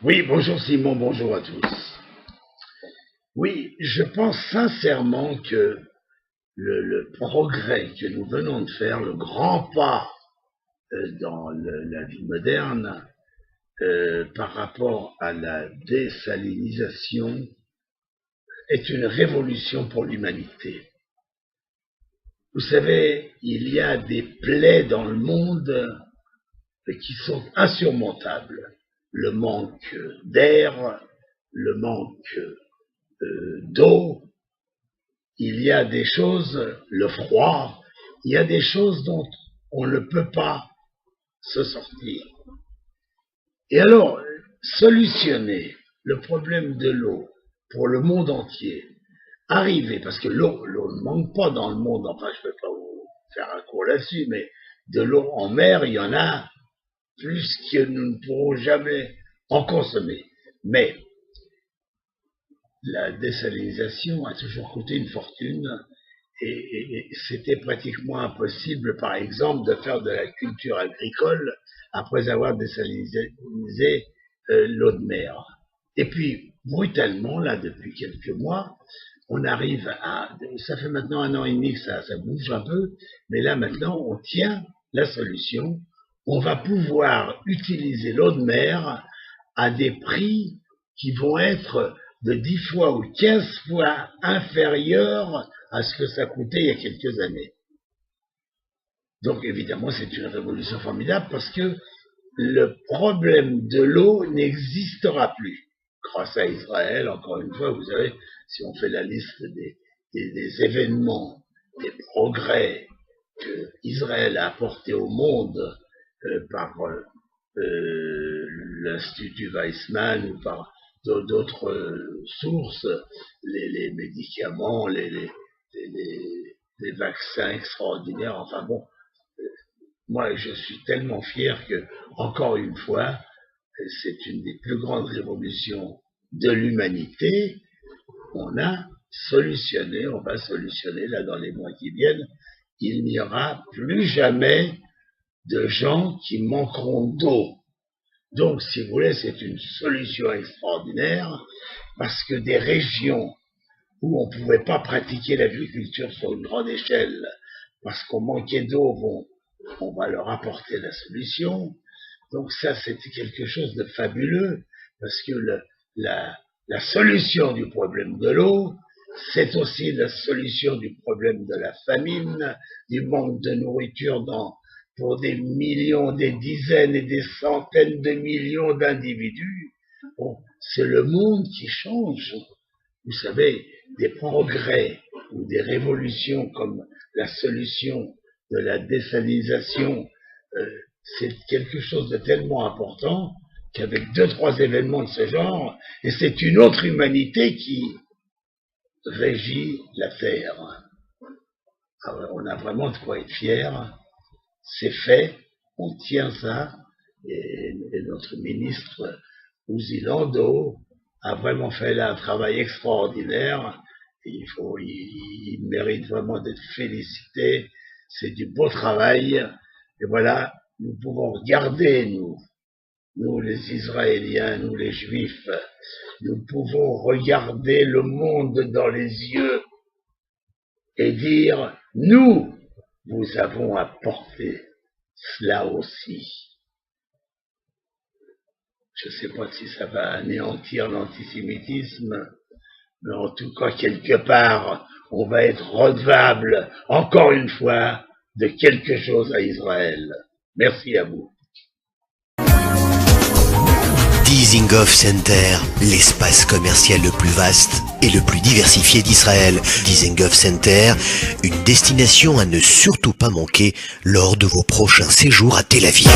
Oui, bonjour Simon, bonjour à tous. Oui, je pense sincèrement que le progrès que nous venons de faire, le grand pas dans la vie moderne par rapport à la désalinisation est une révolution pour l'humanité. Vous savez, il y a des plaies dans le monde qui sont insurmontables. Le manque d'air, le manque d'eau, il y a des choses, le froid, il y a des choses dont on ne peut pas se sortir. Et alors, solutionner le problème de l'eau pour le monde entier, arriver, parce que l'eau ne manque pas dans le monde, enfin je ne vais pas vous faire un cours là-dessus, mais de l'eau en mer, il y en a plus que nous ne pourrons jamais en consommer. Mais la désalinisation a toujours coûté une fortune et c'était pratiquement impossible, par exemple, de faire de la culture agricole après avoir désalinisé l'eau de mer. Et puis, brutalement, là, depuis quelques mois, on arrive à... Ça fait maintenant 1 an et demi que ça bouge un peu, mais là, maintenant, on tient la solution. On va pouvoir utiliser l'eau de mer à des prix qui vont être de 10 fois ou 15 fois inférieurs à ce que ça coûtait il y a quelques années. Donc évidemment, c'est une révolution formidable parce que le problème de l'eau n'existera plus. Grâce à Israël, encore une fois, vous savez, si on fait la liste des événements, des progrès que Israël a apportés au monde par l'Institut Weizmann ou par d'autres sources, les médicaments, les vaccins extraordinaires, enfin bon, moi je suis tellement fier que, encore une fois, c'est une des plus grandes révolutions de l'humanité. On va solutionner là dans les mois qui viennent, il n'y aura plus jamais de gens qui manqueront d'eau. Donc, si vous voulez, c'est une solution extraordinaire parce que des régions où on ne pouvait pas pratiquer l'agriculture sur une grande échelle parce qu'on manquait d'eau, on va leur apporter la solution. Donc ça, c'était quelque chose de fabuleux parce que la solution du problème de l'eau, c'est aussi la solution du problème de la famine, du manque de nourriture pour des millions, des dizaines et des centaines de millions d'individus. Bon, c'est le monde qui change. Vous savez, des progrès ou des révolutions comme la solution de la désalinisation, c'est quelque chose de tellement important qu'avec 2-3 événements de ce genre, et c'est une autre humanité qui régit la Terre. Alors, on a vraiment de quoi être fier. C'est fait, on tient ça, et notre ministre Uzi Lando a vraiment fait là un travail extraordinaire. Et il mérite vraiment d'être félicité. C'est du beau travail. Et voilà, nous pouvons regarder, nous les Israéliens, nous les Juifs, nous pouvons regarder le monde dans les yeux et dire, nous avons apporté cela aussi. Je ne sais pas si ça va anéantir l'antisémitisme, mais en tout cas, quelque part, on va être redevable, encore une fois, de quelque chose à Israël. Merci à vous. Dizengoff Center, l'espace commercial le plus vaste et le plus diversifié d'Israël. Dizengoff Center, une destination à ne surtout pas manquer lors de vos prochains séjours à Tel Aviv.